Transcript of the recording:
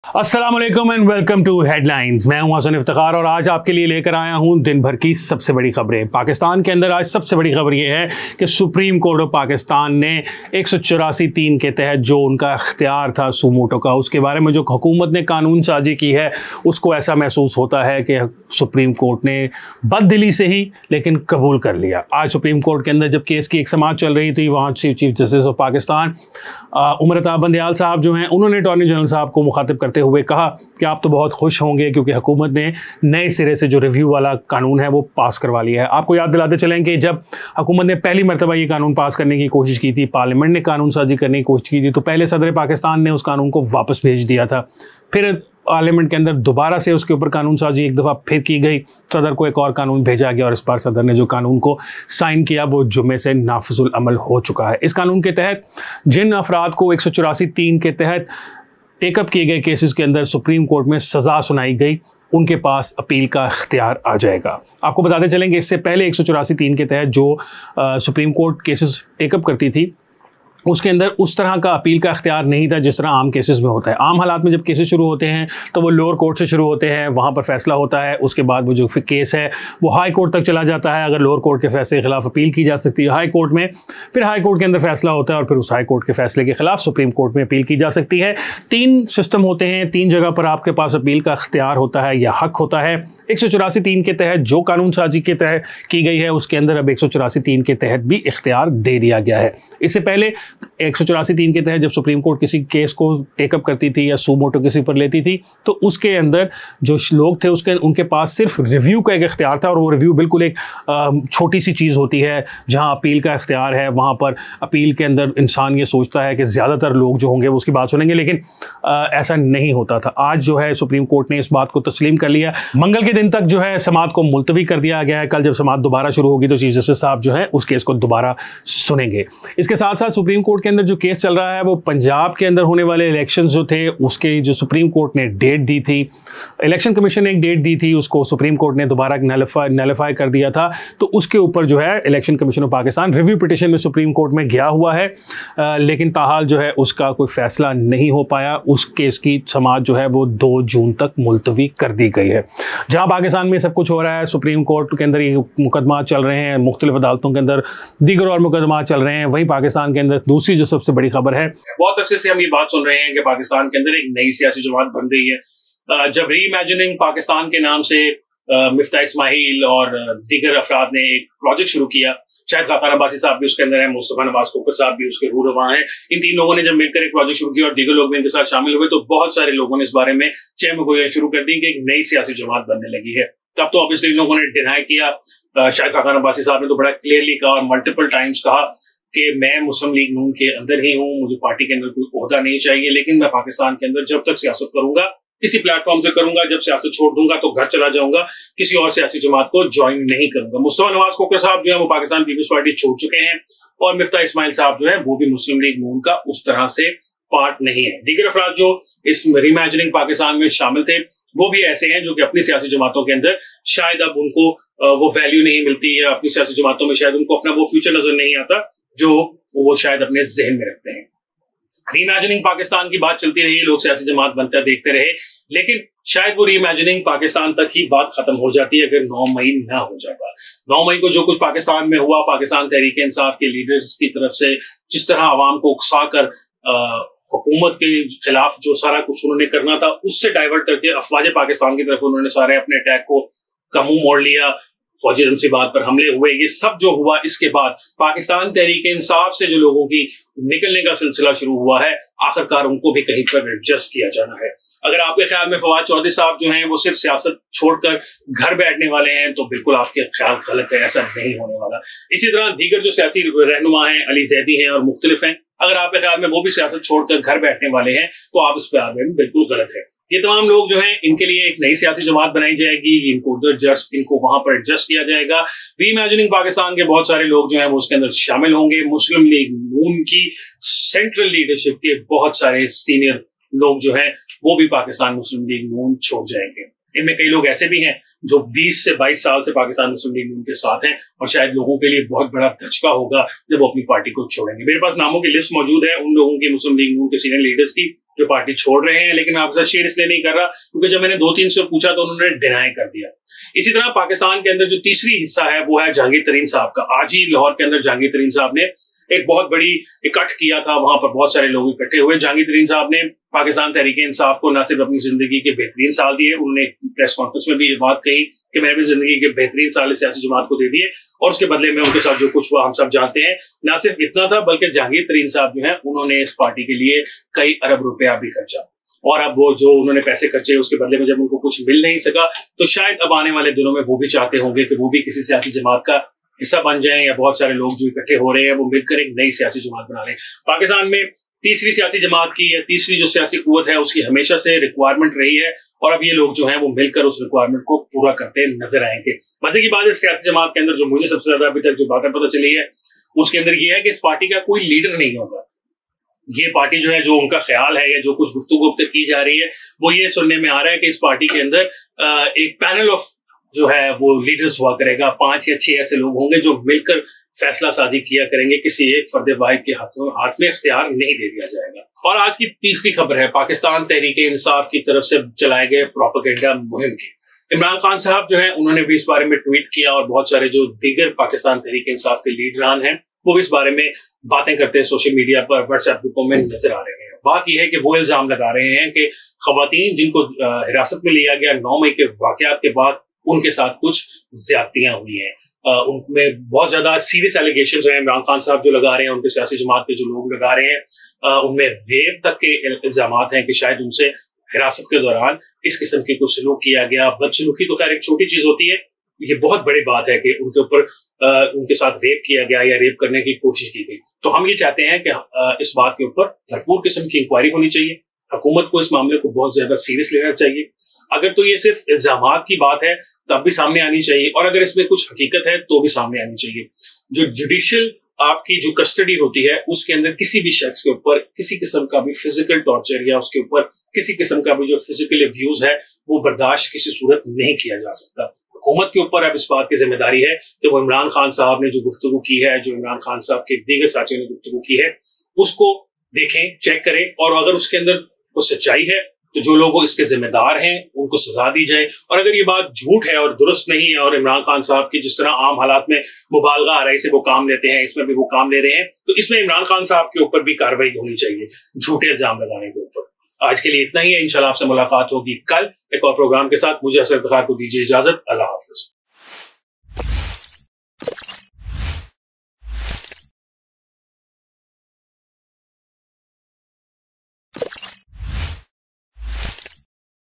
अस्सलाम वालेकुम and welcome to headlines. मैं हूं हसन इफ्तिखार और आज आपके लिए लेकर आया हूं दिन भर की सबसे बड़ी खबरें। पाकिस्तान के अंदर आज सबसे बड़ी खबर यह है कि सुप्रीम कोर्ट ऑफ पाकिस्तान ने 184(3) के तहत जो उनका इख्तियार था सुमोटो का, उसके बारे में जो हुकूमत ने कानून साजी की है उसको ऐसा महसूस होता है कि सुप्रीम कोर्ट ने बददिली से ही लेकिन कबूल कर लिया। आज सुप्रीम कोर्ट के अंदर जब केस की एक समाअत चल रही थी, वहाँ chief justice of Pakistan Umar Ata Bandial साहब जो हैं, उन्होंने अटॉर्नी जनरल साहब को मुखातिब करते हुए कहा कि आप तो बहुत खुश होंगे क्योंकि हुकूमत ने नए सिरे से जो रिव्यू वाला कानून है वो पास करवा लिया है। आपको याद दिलाते चलें कि जब हुकूमत ने पहली मरतबा ये कानून पास करने की कोशिश की थी, पार्लियामेंट ने कानून साजी करने की कोशिश की थी, तो पहले सदर पाकिस्तान ने उस कानून को वापस भेज दिया था। फिर पार्लियामेंट के अंदर दोबारा से उसके ऊपर कानून साजी एक दफ़ा फिर की गई, सदर को एक और कानून भेजा गया और इस बार सदर ने जो कानून को साइन किया वो जुम्मे से नाफिजुल अमल हो चुका है। इस कानून के तहत जिन अफराद को 184(3) के तहत टेकअप किए गए केसेस के अंदर सुप्रीम कोर्ट में सज़ा सुनाई गई, उनके पास अपील का इख्तियार आ जाएगा। आपको बताते चलेंगे इससे पहले 184(3) के तहत जो सुप्रीम कोर्ट केसेस टेकअप करती थी उसके अंदर उस तरह का अपील का इख्तियार नहीं था जिस तरह आम केसेस में होता है। आम हालात में जब केसेस शुरू होते हैं तो वो लोअर कोर्ट से शुरू होते हैं, वहाँ पर फैसला होता है, उसके बाद वो जो फिर केस है वो हाई कोर्ट तक चला जाता है। अगर लोअर कोर्ट के फैसले के खिलाफ अपील की जा सकती है हाई कोर्ट में, फिर हाई कोर्ट के अंदर फैसला होता है और फिर उस हाई कोर्ट के फैसले के खिलाफ सुप्रीम कोर्ट में अपील की जा सकती है। 3 सिस्टम होते हैं, 3 जगह पर आपके पास अपील का इख्तियार होता है या हक होता है। 184(3) के तहत जो कानून साजी के तहत की गई है उसके अंदर अब 184(3) के तहत भी इख्तियार दे दिया गया है। इससे पहले 184(3) के तहत जब सुप्रीम कोर्ट किसी केस को टेकअप करती थी या सुमोटो किसी पर लेती थी तो उसके अंदर जो लोग थे उनके पास सिर्फ रिव्यू का एक इख्तियार था और वो रिव्यू बिल्कुल एक छोटी सी चीज़ होती है। जहां अपील का इख्तियार है वहां पर अपील के अंदर इंसान ये सोचता है कि ज़्यादातर लोग जो होंगे वो उसकी बात सुनेंगे, लेकिन ऐसा नहीं होता था। आज जो है सुप्रीम कोर्ट ने इस बात को तस्लीम कर लिया। मंगल के दिन तक जो है समाअत को मुलतवी कर दिया गया है। कल जब समाअत दोबारा शुरू होगी तो चीफ जस्टिस साहब जो है उस केस को दोबारा सुनेंगे। इसके साथ साथ सुप्रीम कोर्ट के अंदर जो केस चल रहा है वो पंजाब के अंदर होने वाले इलेक्शन जो थे उसके जो सुप्रीम कोर्ट ने डेट दी थी, इलेक्शन कमीशन ने एक डेट दी थी, उसको सुप्रीम कोर्ट ने दोबारा नलिफाई कर दिया था। तो उसके ऊपर जो है election commission of Pakistan review petition में सुप्रीम कोर्ट में गया हुआ है, लेकिन ताहाल जो है उसका कोई फैसला नहीं हो पाया। उस केस की समाअत जो है वो 2 जून तक मुलतवी कर दी गई है। जहां पाकिस्तान में सब कुछ हो रहा है, सुप्रीम कोर्ट के अंदर ये मुकदमा चल रहे हैं, मुख्तलिफ अदालतों के अंदर दीगर और मुकदमा चल रहे हैं, वहीं पाकिस्तान के अंदर दूसरी जो सबसे बड़ी खबर है, बहुत अरसे से हम ये बात सुन रहे हैं कि पाकिस्तान के अंदर एक नई सियासी जमात बन रही है। जब री इमेजिनिंग पाकिस्तान के नाम से मिफ्ता इस्माइल और दीगर अफराद ने एक प्रोजेक्ट शुरू किया, शायद खाकान अब्बासी साहब भी उसके अंदर है, मुस्तफा नवाज खोखर साहब भी उसके रूरवा हैं, इन 3 लोगों ने जब मिलकर एक प्रोजेक्ट शुरू किया और दीगर लोग भी इनके साथ शामिल हुए तो बहुत सारे लोगों ने इस बारे में चहमगोइयां शुरू कर दी कि एक नई सियासी जमात बनने लगी है। तब तो ऑब्वियसली इन लोगों ने डिनाई किया। शायद खाकान अब्बासी साहब ने तो बड़ा क्लियरली कहा और मल्टीपल टाइम्स कहा कि मैं मुस्लिम लीग नून के अंदर ही हूँ, मुझे पार्टी के अंदर कोई ओहदा नहीं चाहिए, लेकिन मैं पाकिस्तान के अंदर जब तक सियासत करूंगा किसी प्लेटफॉर्म से करूंगा, जब सियासत छोड़ दूंगा तो घर चला जाऊंगा, किसी और सियासी जमात को ज्वाइन नहीं करूंगा। मुस्तफा नवाज खोखर साहब जो है वो पाकिस्तान पीपल्स पार्टी छोड़ चुके हैं और मिफ्ता इस्माइल साहब जो है वो भी मुस्लिम लीग नून का उस तरह से पार्ट नहीं है। दीगर अफराद जो इस रीइमेजिनिंग पाकिस्तान में शामिल थे वो भी ऐसे हैं जो कि अपनी सियासी जमातों के अंदर शायद अब उनको वो वैल्यू नहीं मिलती है, अपनी सियासी जमातों में शायद उनको अपना वो फ्यूचर नजर नहीं आता जो वो शायद अपने जहन में रखते हैं। रीइमेजिनिंग पाकिस्तान की बात चलती रही, लोग सियासी जमात बनकर देखते रहे, लेकिन शायद वो रीइमेजिनिंग पाकिस्तान तक ही बात खत्म हो जाती है अगर 9 मई ना हो जाता। 9 मई को जो कुछ पाकिस्तान में हुआ, पाकिस्तान तहरीक इंसाफ के लीडर्स की तरफ से जिस तरह आवाम को उकसा कर हुकूमत के खिलाफ जो सारा कुछ उन्होंने करना था उससे डाइवर्ट करके अफवाज पाकिस्तान की तरफ उन्होंने सारे अपने अटैक को का मुंह मोड़ लिया, फौजी तनसीबात पर हमले हुए, ये सब जो हुआ इसके बाद पाकिस्तान तहरीक इंसाफ से जो लोगों की निकलने का सिलसिला शुरू हुआ है, आखिरकार उनको भी कहीं पर एडजस्ट किया जाना है। अगर आपके ख्याल में फवाद चौधरी साहब जो हैं वो सिर्फ सियासत छोड़कर घर बैठने वाले हैं तो बिल्कुल आपके ख्याल गलत है, ऐसा नहीं होने वाला। इसी तरह दीगर जो सियासी रहनुमा हैं, अली जैदी हैं और मुख्तलिफ हैं, अगर आपके ख्याल में वो भी सियासत छोड़कर घर बैठने वाले हैं तो आप इस प्यार में बिल्कुल गलत है। ये तमाम लोग जो हैं इनके लिए एक नई सियासी जमात बनाई जाएगी, इनको वहां पर एडजस्ट किया जाएगा। रीइमेजिनिंग पाकिस्तान के बहुत सारे लोग जो हैं वो उसके अंदर शामिल होंगे। मुस्लिम लीग नून की सेंट्रल लीडरशिप के बहुत सारे सीनियर लोग जो हैं वो भी पाकिस्तान मुस्लिम लीग नून छोड़ जाएंगे। इनमें कई लोग ऐसे भी हैं जो 20 से 22 साल से पाकिस्तान मुस्लिम लीग नून के साथ हैं और शायद लोगों के लिए बहुत बड़ा धचका होगा जब वो अपनी पार्टी को छोड़ेंगे। मेरे पास नामों की लिस्ट मौजूद है उन लोगों की, मुस्लिम लीग नून के सीनियर लीडर्स की जो पार्टी छोड़ रहे हैं। लेकिन मैं आपके साथ शेयर इसलिए नहीं कर रहा क्योंकि जब मैंने 2-3 से पूछा तो उन्होंने डिनाई कर दिया। इसी तरह पाकिस्तान के अंदर जो तीसरी हिस्सा है वो है जहांगीर तरीन साहब का। आज ही लाहौर के अंदर जहांगीर तरीन साहब ने एक बहुत बड़ी इकट्ठ किया था, वहां पर बहुत सारे लोग इकट्ठे हुए। जहांगीर तरीन साहब ने पाकिस्तान तहरीक इंसाफ को न सिर्फ अपनी जिंदगी के बेहतरीन साल दिए, उन्होंने प्रेस कॉन्फ्रेंस में भी ये बात कही कि मैंने अपनी जिंदगी के बेहतरीन साल सियासी जमात को दे दिए और उसके बदले में उनके साथ जो कुछ हुआ हम सब जानते हैं। न सिर्फ इतना था बल्कि जहांगीर तरीन साहब जो है उन्होंने इस पार्टी के लिए कई अरब रुपया भी खर्चा, और अब वो जो उन्होंने पैसे खर्चे उसके बदले में जब उनको कुछ मिल नहीं सका तो शायद अब आने वाले दिनों में वो भी चाहते होंगे कि वो भी किसी सियासी जमात का हिस्सा बन जाएं, या बहुत सारे लोग जो इकट्ठे हो रहे हैं वो मिलकर एक नई सियासी जमात बना लें। पाकिस्तान में तीसरी सियासी जमात की या तीसरी जो सियासी कुव्वत है उसकी हमेशा से रिक्वायरमेंट रही है, और अब ये लोग जो हैं वो मिलकर उस रिक्वायरमेंट को पूरा करते नजर आएंगे। मजे की बात है सियासी जमात के अंदर जो मुझे सबसे ज्यादा अभी तक जो बातें पता चली है उसके अंदर ये है कि इस पार्टी का कोई लीडर नहीं होगा। ये पार्टी जो है, जो उनका ख्याल है या जो कुछ गुफ्तगू अब तक की जा रही है वो ये सुनने में आ रहा है कि इस पार्टी के अंदर एक पैनल ऑफ जो है वो लीडर्स हुआ करेगा। 5 या 6 ऐसे लोग होंगे जो मिलकर फैसला साजी किया करेंगे, किसी एक फर्द वाहिद के हाथ में इख्तियार नहीं दे दिया जाएगा। और आज की तीसरी खबर है पाकिस्तान तहरीक इंसाफ की तरफ से चलाए गए प्रोपेगेंडा मुहिम की। इमरान खान साहब जो है उन्होंने भी इस बारे में ट्वीट किया, और बहुत सारे जो दीगर पाकिस्तान तहरीक इंसाफ के लीडरान हैं वो भी इस बारे में बातें करते हैं सोशल मीडिया पर, व्हाट्सएप ग्रुपों में नजर आ रहे हैं। बात यह है कि वो इल्जाम लगा रहे हैं कि खवातीन जिनको हिरासत में लिया गया 9 मई के वाकयात के बाद उनके साथ कुछ ज्यादतियां हुई हैं। उनमें बहुत ज्यादा सीरियस एलिगेशंस हैं इमरान खान साहब जो लगा रहे हैं, उनके सियासी जमात के जो लोग लगा रहे हैं, उनमें रेप तक के इल्जाम हैं कि शायद उनसे हिरासत के दौरान इस किस्म की कुछ सलूक किया गया। बदसलूकी तो खैर एक छोटी चीज होती है, ये बहुत बड़ी बात है कि उनके ऊपर उनके साथ रेप किया गया या रेप करने की कोशिश की गई। तो हम ये चाहते हैं कि इस बात के ऊपर भरपूर किस्म की इंक्वायरी होनी चाहिए। हुकूमत को इस मामले को बहुत ज्यादा सीरियस लेना चाहिए। अगर तो ये सिर्फ इल्जामात की बात है तब भी सामने आनी चाहिए, और अगर इसमें कुछ हकीकत है तो भी सामने आनी चाहिए। जो जुडिशियल आपकी जो कस्टडी होती है उसके अंदर किसी भी शख्स के ऊपर किसी किस्म का भी फिजिकल टॉर्चर या उसके ऊपर किसी किस्म का भी जो फिजिकल अब्यूज है वो बर्दाश्त किसी सूरत नहीं किया जा सकता। हुकूमत के ऊपर अब इस बात की जिम्मेदारी है कि वो इमरान खान साहब ने जो गुफ्तगू की है, जो इमरान खान साहब के दीगर साथियों ने गुफ्तगू की है, उसको देखें, चेक करें, और अगर उसके अंदर कोई सच्चाई है तो जो लोग इसके जिम्मेदार हैं उनको सजा दी जाए। और अगर ये बात झूठ है और दुरुस्त नहीं है और इमरान खान साहब की जिस तरह आम हालात में मुबालगा आ रहा है से वो काम लेते हैं, इसमें भी वो काम ले रहे हैं, तो इसमें इमरान खान साहब के ऊपर भी कार्रवाई होनी चाहिए झूठे इल्जाम लगाने के ऊपर। आज के लिए इतना ही है। इंशाल्लाह आपसे मुलाकात होगी कल एक और प्रोग्राम के साथ। मुझे असर इफ्तिखार को दीजिए इजाजत। अल्लाह हाफिज।